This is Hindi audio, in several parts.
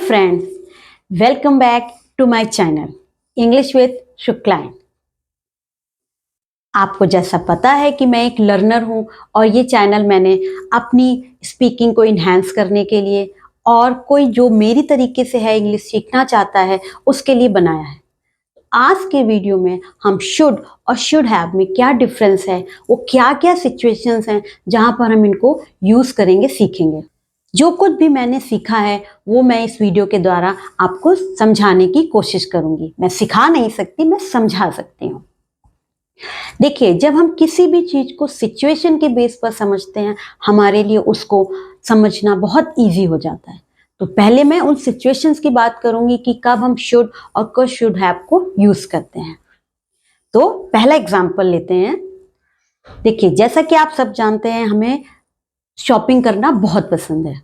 friends, welcome back to my channel English with शुक्लाइन। आपको जैसा पता है कि मैं एक लर्नर हूं और ये चैनल मैंने अपनी स्पीकिंग को इन्हांस करने के लिए और कोई जो मेरी तरीके से है इंग्लिश सीखना चाहता है उसके लिए बनाया है। आज के वीडियो में हम शुड और शुड हैव में क्या डिफरेंस है, वो क्या क्या सिचुएशंस हैं जहां पर हम इनको यूज करेंगे, सीखेंगे। जो कुछ भी मैंने सीखा है वो मैं इस वीडियो के द्वारा आपको समझाने की कोशिश करूंगी। मैं सिखा नहीं सकती, मैं समझा सकती हूँ। देखिए, जब हम किसी भी चीज को सिचुएशन के बेस पर समझते हैं, हमारे लिए उसको समझना बहुत इजी हो जाता है। तो पहले मैं उन सिचुएशंस की बात करूंगी कि कब हम शुड और कब शुड हैव को यूज करते हैं। तो पहला एग्जाम्पल लेते हैं। देखिए, जैसा कि आप सब जानते हैं, हमें शॉपिंग करना बहुत पसंद है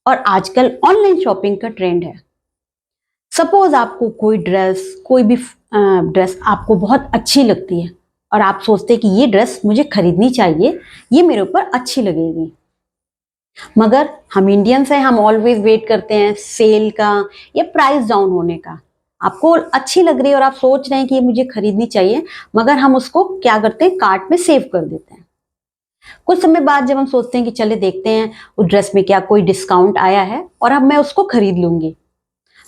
और आजकल ऑनलाइन शॉपिंग का ट्रेंड है। सपोज आपको कोई भी ड्रेस आपको बहुत अच्छी लगती है और आप सोचते हैं कि ये ड्रेस मुझे खरीदनी चाहिए, ये मेरे ऊपर अच्छी लगेगी। मगर हम इंडियंस हैं, हम ऑलवेज वेट करते हैं सेल का या प्राइस डाउन होने का। आपको अच्छी लग रही है और आप सोच रहे हैं कि ये मुझे खरीदनी चाहिए, मगर हम उसको क्या करते हैं, कार्ट में सेव कर देते हैं। कुछ समय बाद जब हम सोचते हैं कि चले देखते हैं उस ड्रेस में क्या कोई डिस्काउंट आया है और अब मैं उसको खरीद लूंगी,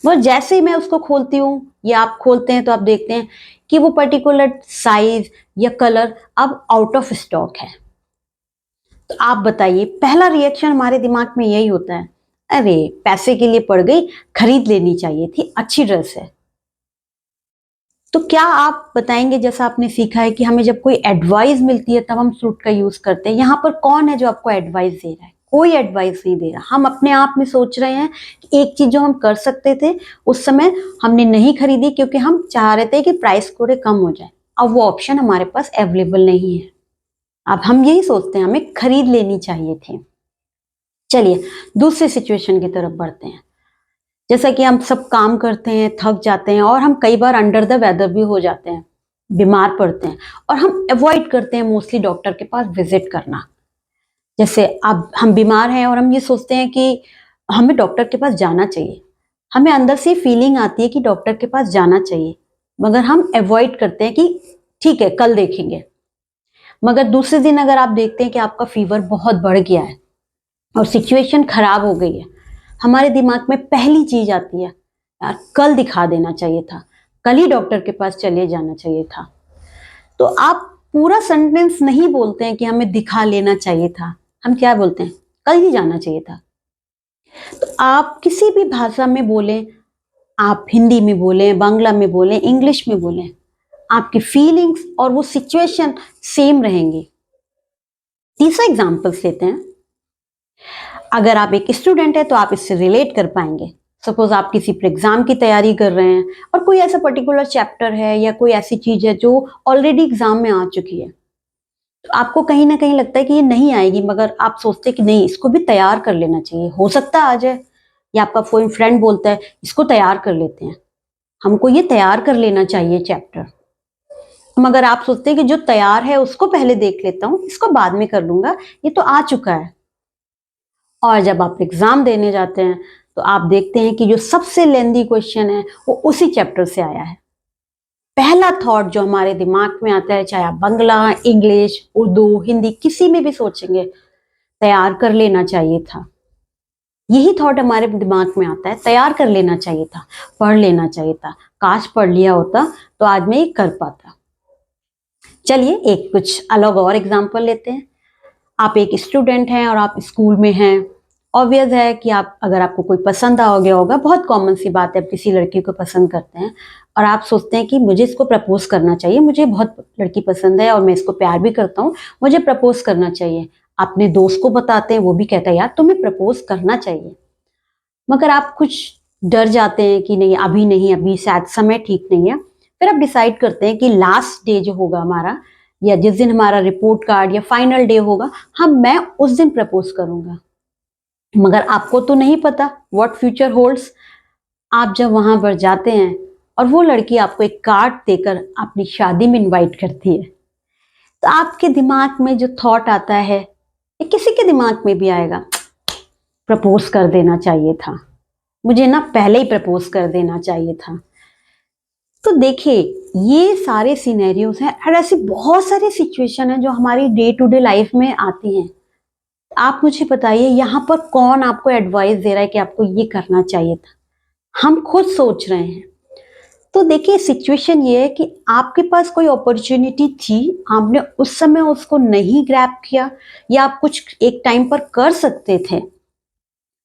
मगर जैसे ही मैं उसको खोलती हूँ या आप खोलते हैं तो आप देखते हैं कि वो पर्टिकुलर साइज या कलर अब आउट ऑफ स्टॉक है। तो आप बताइए, पहला रिएक्शन हमारे दिमाग में यही होता है, अरे पैसे के लिए पड़ गई, खरीद लेनी चाहिए थी, अच्छी ड्रेस है। तो क्या आप बताएंगे, जैसा आपने सीखा है कि हमें जब कोई एडवाइस मिलती है तब हम शुड का यूज करते हैं। यहाँ पर कौन है जो आपको एडवाइस दे रहा है? कोई एडवाइस नहीं दे रहा। हम अपने आप में सोच रहे हैं कि एक चीज जो हम कर सकते थे उस समय हमने नहीं खरीदी क्योंकि हम चाह रहे थे कि प्राइस थोड़े कम हो जाए। अब वो ऑप्शन हमारे पास अवेलेबल नहीं है। अब हम यही सोचते हैं हमें खरीद लेनी चाहिए थी। चलिए दूसरे सिचुएशन की तरफ बढ़ते हैं। जैसा कि हम सब काम करते हैं, थक जाते हैं और हम कई बार अंडर द वेदर भी हो जाते हैं, बीमार पड़ते हैं और हम अवॉइड करते हैं मोस्टली डॉक्टर के पास विजिट करना। जैसे अब हम बीमार हैं और हम ये सोचते हैं कि हमें डॉक्टर के पास जाना चाहिए, हमें अंदर से फीलिंग आती है कि डॉक्टर के पास जाना चाहिए, मगर हम अवॉइड करते हैं कि ठीक है कल देखेंगे। मगर दूसरे दिन अगर आप देखते हैं कि आपका फीवर बहुत बढ़ गया है और सिचुएशन खराब हो गई है, हमारे दिमाग में पहली चीज आती है, यार कल दिखा देना चाहिए था, कल ही डॉक्टर के पास चले जाना चाहिए था। तो आप पूरा सेंटेंस नहीं बोलते हैं कि हमें दिखा लेना चाहिए था, हम क्या बोलते हैं, कल ही जाना चाहिए था। तो आप किसी भी भाषा में बोलें, आप हिंदी में बोलें, बांग्ला में बोलें, इंग्लिश में बोलें, आपकी फीलिंग्स और वो सिचुएशन सेम रहेंगी। तीसरा एग्जाम्पल्स लेते हैं। अगर आप एक स्टूडेंट है तो आप इससे रिलेट कर पाएंगे। सपोज आप किसी एग्जाम की तैयारी कर रहे हैं और कोई ऐसा पर्टिकुलर चैप्टर है या कोई ऐसी चीज है जो ऑलरेडी एग्जाम में आ चुकी है, तो आपको कहीं ना कहीं लगता है कि ये नहीं आएगी, मगर आप सोचते हैं कि नहीं, इसको भी तैयार कर लेना चाहिए, हो सकता है आ जाए। या आपका कोई फ्रेंड बोलता है इसको तैयार कर लेते हैं, हमको ये तैयार कर लेना चाहिए चैप्टर, मगर आप सोचते हैं कि जो तैयार है उसको पहले देख लेता हूँ, इसको बाद में कर लूंगा, ये तो आ चुका है। और जब आप एग्जाम देने जाते हैं तो आप देखते हैं कि जो सबसे लेंदी क्वेश्चन है वो उसी चैप्टर से आया है। पहला थॉट जो हमारे दिमाग में आता है, चाहे आप बांग्ला, इंग्लिश, उर्दू, हिंदी किसी में भी सोचेंगे, तैयार कर लेना चाहिए था। यही थॉट हमारे दिमाग में आता है, तैयार कर लेना चाहिए था, पढ़ लेना चाहिए था, काश पढ़ लिया होता तो आज मैं ये कर पाता। चलिए एक कुछ अलग और एग्जाम्पल लेते हैं। आप एक स्टूडेंट हैं और आप स्कूल में हैं। ऑब्वियस है कि आप, अगर आपको कोई पसंद आ गया होगा, बहुत कॉमन सी बात है, आप किसी लड़की को पसंद करते हैं और आप सोचते हैं कि मुझे इसको प्रपोज करना चाहिए, मुझे बहुत लड़की पसंद है और मैं इसको प्यार भी करता हूँ, मुझे प्रपोज करना चाहिए। अपने दोस्त को बताते हैं, वो भी कहता है यार तुम्हें प्रपोज करना चाहिए, मगर आप कुछ डर जाते हैं कि नहीं अभी नहीं, अभी शायद समय ठीक नहीं है। फिर आप डिसाइड करते हैं कि लास्ट डे जो होगा हमारा, या जिस दिन हमारा रिपोर्ट कार्ड या फाइनल डे होगा, मैं उस दिन प्रपोज करूंगा। मगर आपको तो नहीं पता व्हाट फ्यूचर होल्ड्स। आप जब वहां पर जाते हैं और वो लड़की आपको एक कार्ड देकर अपनी शादी में इनवाइट करती है, तो आपके दिमाग में जो थॉट आता है, या किसी के दिमाग में भी आएगा, प्रपोज कर देना चाहिए था, मुझे ना पहले ही प्रपोज कर देना चाहिए था। तो देखिए, ये सारे सिनेरियोज हैं और ऐसी बहुत सारी सिचुएशन है जो हमारी डे टू डे लाइफ में आती हैं। आप मुझे बताइए यहाँ पर कौन आपको एडवाइस दे रहा है कि आपको ये करना चाहिए था? हम खुद सोच रहे हैं। तो देखिए, सिचुएशन ये है कि आपके पास कोई अपॉर्चुनिटी थी, आपने उस समय उसको नहीं ग्रैब किया, या आप कुछ एक टाइम पर कर सकते थे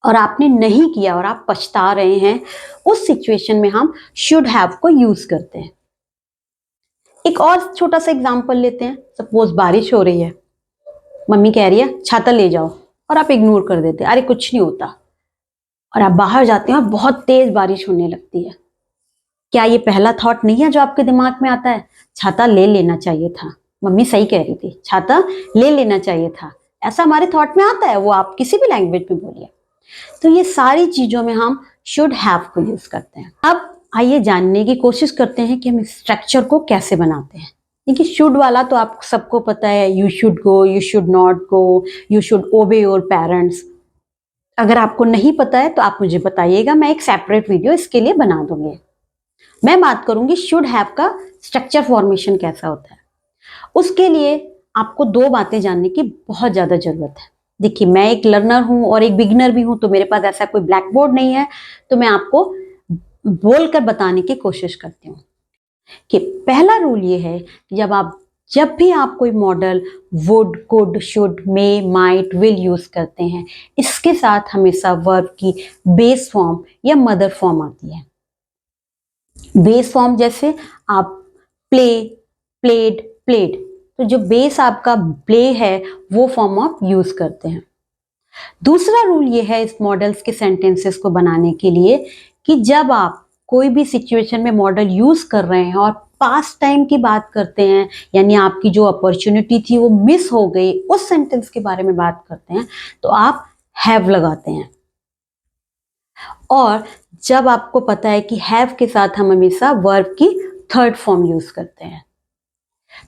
और आपने नहीं किया और आप पछता रहे हैं। उस सिचुएशन में हम शुड हैव को यूज करते हैं। एक और छोटा सा एग्जांपल लेते हैं। सपोज बारिश हो रही है, मम्मी कह रही है छाता ले जाओ, और आप इग्नोर कर देते हैं, अरे कुछ नहीं होता, और आप बाहर जाते हैं और बहुत तेज बारिश होने लगती है। क्या ये पहला थॉट नहीं है जो आपके दिमाग में आता है? छाता ले लेना चाहिए था, मम्मी सही कह रही थी, छाता ले लेना चाहिए था। ऐसा हमारे थॉट में आता है, वो आप किसी भी लैंग्वेज में बोलिए। तो ये सारी चीजों में हम शुड हैव को यूज करते हैं। अब आइए जानने की कोशिश करते हैं कि हम स्ट्रक्चर को कैसे बनाते हैं। देखिए, शुड वाला तो आप सबको पता है, you should go, you should not go, you should ओबे योर पेरेंट्स। अगर आपको नहीं पता है तो आप मुझे बताइएगा, मैं एक सेपरेट वीडियो इसके लिए बना दूंगी। मैं बात करूंगी शुड हैव का स्ट्रक्चर फॉर्मेशन कैसा होता है। उसके लिए आपको दो बातें जानने की बहुत ज्यादा जरूरत है। देखिए, मैं एक लर्नर हूं और एक बिगिनर भी हूं, तो मेरे पास ऐसा कोई ब्लैक बोर्ड नहीं है, तो मैं आपको बोलकर बताने की कोशिश करती हूँ कि पहला रूल ये है कि जब भी आप कोई model would, could, should, may, might, will use करते हैं, इसके साथ हमेशा वर्ब की बेस फॉर्म या मदर फॉर्म आती है। बेस फॉर्म जैसे आप प्ले, प्लेड, प्लेड, तो जो बेस आपका प्ले है वो फॉर्म आप यूज करते हैं। दूसरा रूल ये है इस मॉडल्स के सेंटेंसेस को बनाने के लिए कि जब आप कोई भी सिचुएशन में मॉडल यूज कर रहे हैं और पास्ट टाइम की बात करते हैं, यानी आपकी जो अपॉर्चुनिटी थी वो मिस हो गई, उस सेंटेंस के बारे में बात करते हैं, तो आप हैव लगाते हैं। और जब आपको पता है कि हैव के साथ हम हमेशा वर्ब की थर्ड फॉर्म यूज करते हैं,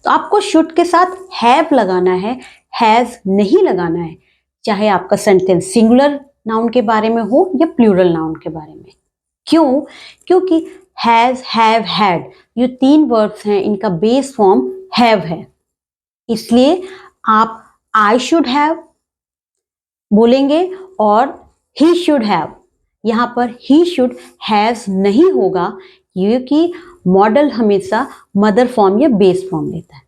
तो आपको शुड के साथ हैव लगाना है, हैज नहीं लगाना है, चाहे आपका सेंटेंस सिंगुलर नाउन के बारे में हो या प्लूरल नाउन के बारे में। क्यों? क्योंकि हैज, हैव, हैड, ये तीन वर्ब्स हैं, इनका बेस फॉर्म हैव है। इसलिए आप आई शुड हैव बोलेंगे और ही शुड हैव। यहां पर ही शुड हैज नहीं होगा, क्योंकि मॉडल हमेशा मदर फॉर्म या बेस फॉर्म लेता है।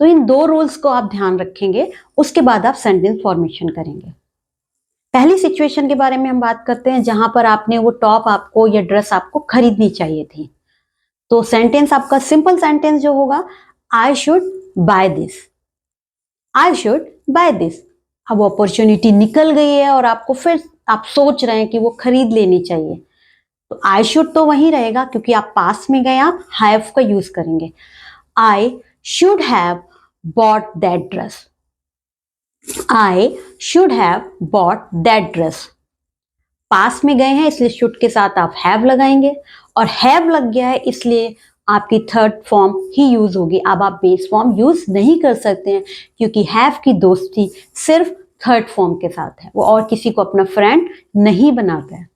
तो इन दो रूल्स को आप ध्यान रखेंगे, उसके बाद आप सेंटेंस फॉर्मेशन करेंगे। पहली सिचुएशन के बारे में हम बात करते हैं, जहां पर आपने वो टॉप आपको या ड्रेस आपको खरीदनी चाहिए थी। तो सेंटेंस आपका सिंपल सेंटेंस जो होगा, I should by this, I should by this. अब अपॉर्चुनिटी निकल गई है और आपको फिर आप सोच रहे हैं कि वो खरीद लेनी चाहिए, तो आई शुड तो वहीं रहेगा, क्योंकि आप पास में गए, आप हैव का यूज करेंगे। I should have bought that dress, I should have bought that dress. पास में गए हैं इसलिए शुड के साथ आप हैव लगाएंगे, और हैव लग गया है इसलिए आपकी थर्ड फॉर्म ही यूज होगी। अब आप बेस फॉर्म यूज नहीं कर सकते हैं, क्योंकि हैव की दोस्ती सिर्फ थर्ड फॉर्म के साथ है, वो और किसी को अपना फ्रेंड नहीं बनाता है।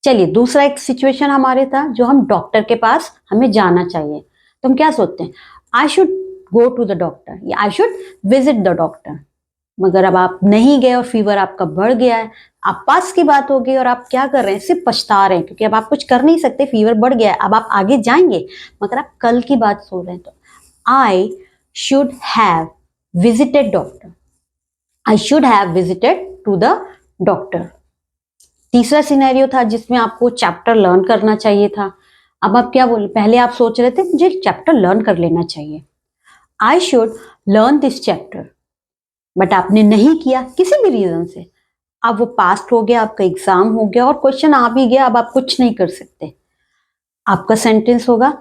चलिए, दूसरा एक सिचुएशन हमारे था, जो हम डॉक्टर के पास हमें जाना चाहिए, तो हम क्या सोचते हैं, I should go to the doctor या I should visit the doctor. मगर अब आप नहीं गए और फीवर आपका बढ़ गया है, आप पास की बात हो गई और आप क्या कर रहे हैं, सिर्फ पछता रहे हैं, क्योंकि अब आप कुछ कर नहीं सकते, फीवर बढ़ गया है। अब आप आगे जाएंगे, मगर आप कल की बात सोच रहे हैं। तो I should have visited doctor, I should have visited to the doctor. तीसरा सिनेरियो था जिसमें आपको चैप्टर लर्न करना चाहिए था। अब आप क्या बोले, पहले आप सोच रहे थे मुझे चैप्टर लर्न कर लेना चाहिए, I should learn this chapter, but आपने नहीं किया किसी भी रीजन से। अब वो पास्ट हो गया, आपका एग्जाम हो गया और क्वेश्चन आ भी गया, अब आप कुछ नहीं कर सकते। आपका सेंटेंस होगा,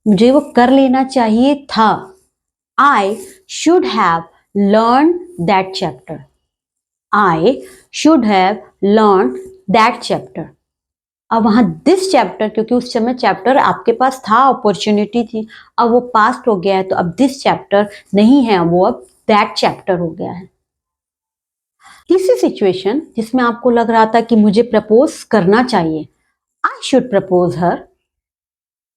मुझे वो कर लेना चाहिए था, आई should have learn that chapter, I should have learn that chapter. अब वहां दिस चैप्टर, क्योंकि उस समय चैप्टर आपके पास था, अपॉर्चुनिटी थी, अब वो पास्ट हो गया है, तो अब दिस चैप्टर नहीं है, वो अब दैट चैप्टर हो गया है। तीसरी सिचुएशन जिसमें आपको लग रहा था कि मुझे प्रपोज करना चाहिए, आई शुड प्रपोज हर।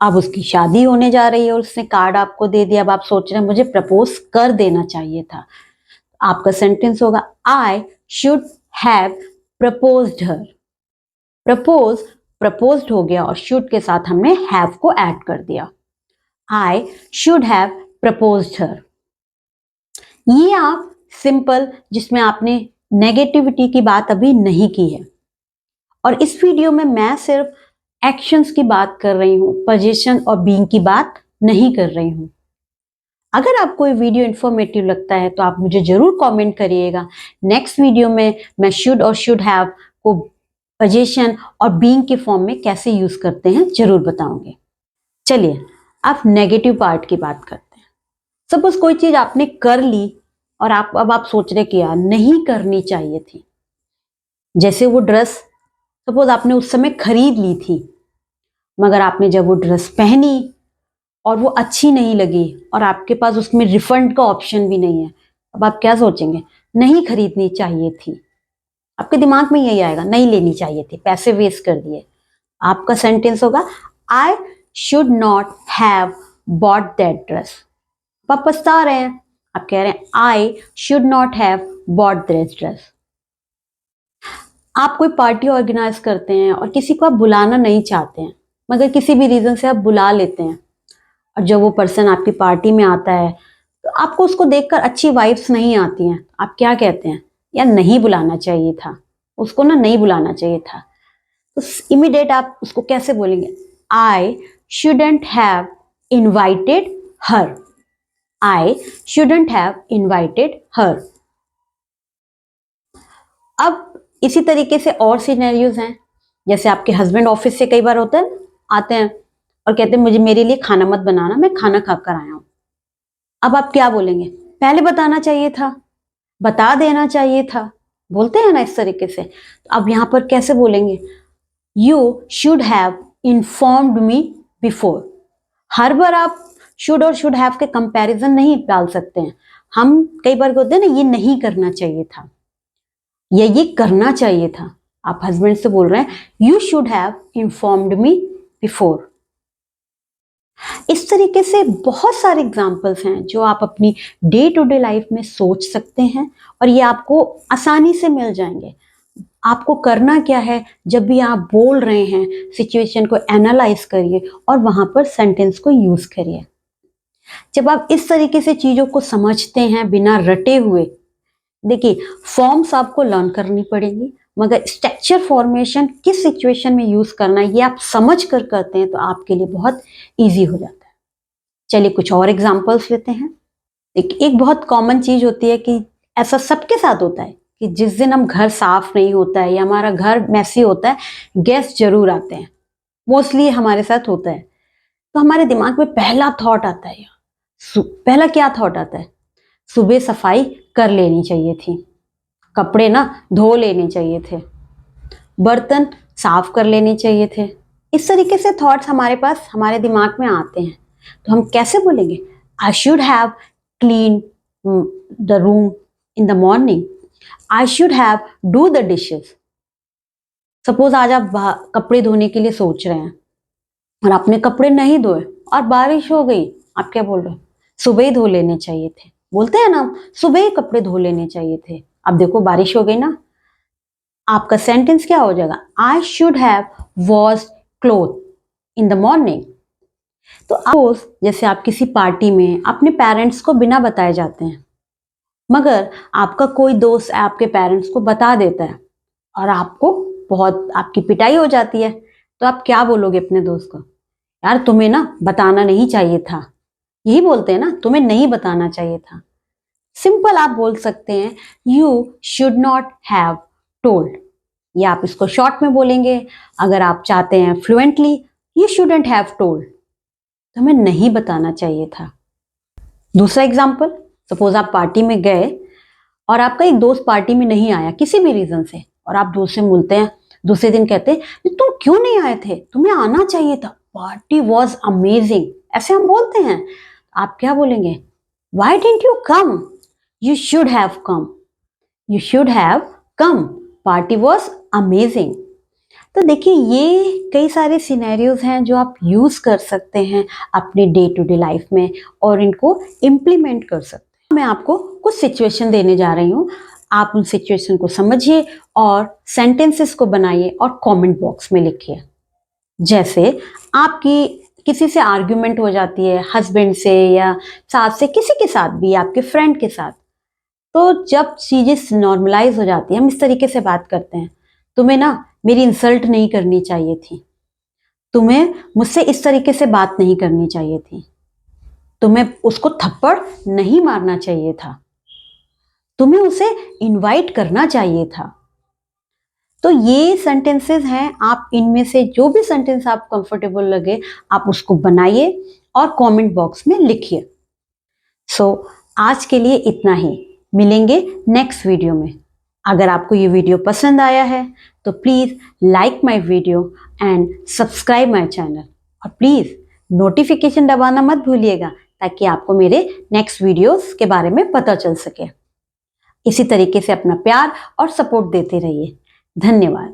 अब उसकी शादी होने जा रही है और उसने कार्ड आपको दे दिया। अब आप सोच रहे हैं मुझे प्रपोज कर देना चाहिए था। आपका सेंटेंस होगा आई should have proposed her. Propose proposed हो गया और शुड के साथ हमने हैव को ऐड कर दिया। आई शुड हैव प्रपोज्ड हर। ये आप सिंपल, जिसमें आपने नेगेटिविटी की बात अभी नहीं की है। और इस वीडियो में मैं सिर्फ एक्शंस की बात कर रही हूं, पोजीशन और बीइंग की बात नहीं कर रही हूं। अगर आपको ये वीडियो इंफॉर्मेटिव लगता है तो आप मुझे जरूर कमेंट करिएगा। नेक्स्ट वीडियो में मैं शुड और शुड हैव को पोजीशन और बीइंग के फॉर्म में कैसे यूज करते हैं जरूर बताऊंगी। चलिए अब नेगेटिव पार्ट की बात करते हैं। सपोज कोई चीज आपने कर ली और अब आप सोच रहे कि यार नहीं करनी चाहिए थी। जैसे वो ड्रेस सपोज आपने उस समय खरीद ली थी, मगर आपने जब वो ड्रेस पहनी और वो अच्छी नहीं लगी और आपके पास उसमें रिफंड का ऑप्शन भी नहीं है, अब आप क्या सोचेंगे? नहीं खरीदनी चाहिए थी। आपके दिमाग में यही आएगा, नहीं लेनी चाहिए थी, पैसे वेस्ट कर दिए। आपका सेंटेंस होगा I should not have bought that dress. आप पछता रहे हैं, आप कह रहे हैं I should not have bought that dress. आप कोई पार्टी ऑर्गेनाइज करते हैं और किसी को आप बुलाना नहीं चाहते हैं, मगर किसी भी रीजन से आप बुला लेते हैं, और जब वो पर्सन आपकी पार्टी में आता है तो आपको उसको देखकर अच्छी वाइब्स नहीं आती हैं। आप क्या कहते हैं? यार नहीं बुलाना चाहिए था उसको, ना नहीं बुलाना चाहिए था। तो इमीडिएट आप उसको कैसे बोलेंगे? I shouldn't have invited her. I shouldn't have invited her. अब इसी तरीके से और सिनेरियोज हैं। जैसे आपके हस्बैंड ऑफिस से कई बार होते हैं, आते हैं और कहते हैं मुझे मेरे लिए खाना मत बनाना, मैं खाना खाकर आया हूं। अब आप क्या बोलेंगे? पहले बताना चाहिए था, बता देना चाहिए था, बोलते हैं ना इस तरीके से। तो अब यहां पर कैसे बोलेंगे? You should have informed me before. हर बार आप शुड और शुड हैव के कंपैरिजन नहीं डाल सकते हैं। हम कई बार बोलते हैं ना ये नहीं करना चाहिए था या ये करना चाहिए था। आप हस्बैंड से बोल रहे हैं you should have informed me before. इस तरीके से बहुत सारे एग्जाम्पल्स हैं जो आप अपनी डे टू डे लाइफ में सोच सकते हैं और ये आपको आसानी से मिल जाएंगे। आपको करना क्या है, जब भी आप बोल रहे हैं सिचुएशन को एनालाइज करिए और वहां पर सेंटेंस को यूज करिए। जब आप इस तरीके से चीजों को समझते हैं बिना रटे हुए, देखिए फॉर्म्स आपको लर्न करनी पड़ेंगी, मगर स्ट्रक्चर फॉर्मेशन किस सिचुएशन में यूज करना है ये आप समझ कर करते हैं तो आपके लिए बहुत इजी हो जाता है। चलिए कुछ और एग्जांपल्स लेते हैं। एक बहुत कॉमन चीज होती है कि ऐसा सबके साथ होता है कि जिस दिन हम घर साफ नहीं होता है या हमारा घर मैसी होता है, गेस्ट जरूर आते हैं। मोस्टली हमारे साथ होता है। तो हमारे दिमाग में पहला थॉट आता है, पहला क्या थॉट आता है? सुबह सफाई कर लेनी चाहिए थी, कपड़े ना धो लेने चाहिए थे, बर्तन साफ कर लेने चाहिए थे। इस तरीके से थॉट्स हमारे पास हमारे दिमाग में आते हैं। तो हम कैसे बोलेंगे? आई should have clean the room in the morning. I should have do the dishes. Suppose आज आप कपड़े धोने के लिए सोच रहे हैं और आपने कपड़े नहीं धोए और बारिश हो गई, आप क्या बोल रहे हो? सुबह ही धो लेने चाहिए थे। बोलते हैं ना, सुबह ही कपड़े धो लेने चाहिए थे। अब देखो बारिश हो गई ना। आपका सेंटेंस क्या हो जाएगा? आई should have washed cloth in the morning. तो आप जैसे आप किसी पार्टी में अपने पेरेंट्स को बिना बताए जाते हैं, मगर आपका कोई दोस्त आपके पेरेंट्स को बता देता है और आपको बहुत आपकी पिटाई हो जाती है, तो आप क्या बोलोगे अपने दोस्त को? यार तुम्हें ना बताना नहीं चाहिए था। यही बोलते हैं ना, तुम्हें नहीं बताना चाहिए था। सिंपल आप बोल सकते हैं you should not have told, या आप इसको शॉर्ट में बोलेंगे। अगर आप चाहते हैं fluently, you shouldn't have told, तो हमें नहीं बताना चाहिए था। दूसरा एग्जाम्पल, सपोज आप पार्टी में गए और आपका एक दोस्त पार्टी में नहीं आया किसी भी रीजन से, और आप दोस्त से मिलते हैं, दूसरे दिन कहते हैं तुम क्यों नहीं आए थे, तुम्हें आना चाहिए था, पार्टी वॉज अमेजिंग, ऐसे हम बोलते हैं। आप क्या बोलेंगे? Y didn't you come? You should have come. You should have come, party was amazing. तो देखिए ये कई सारे सिनेरियोज हैं जो आप यूज कर सकते हैं अपने डे टू डे लाइफ में और इनको इम्प्लीमेंट कर सकते हैं। मैं आपको कुछ सिचुएशन देने जा रही हूँ, आप उन सिचुएशन को समझिए और सेंटेंसेस को बनाइए और कमेंट बॉक्स में लिखिए। जैसे आपकी किसी से आर्ग्यूमेंट हो जाती है, हस्बैंड से या सास से, किसी के साथ भी, आपके फ्रेंड के साथ, तो जब चीजें नॉर्मलाइज हो जाती है, हम इस तरीके से बात करते हैं, तुम्हें ना मेरी इंसल्ट नहीं करनी चाहिए थी, तुम्हें मुझसे इस तरीके से बात नहीं करनी चाहिए थी, तुम्हें उसको थप्पड़ नहीं मारना चाहिए था, तुम्हें उसे इनवाइट करना चाहिए था। तो ये सेंटेंसेस हैं, आप इनमें से जो भी सेंटेंस आप कंफर्टेबल लगे आप उसको बनाइए और कमेंट बॉक्स में लिखिए। सो आज के लिए इतना ही, मिलेंगे नेक्स्ट वीडियो में। अगर आपको ये वीडियो पसंद आया है तो please like my video and subscribe my channel, और प्लीज़ नोटिफिकेशन दबाना मत भूलिएगा ताकि आपको मेरे नेक्स्ट वीडियोस के बारे में पता चल सके। इसी तरीके से अपना प्यार और सपोर्ट देते रहिए। धन्यवाद।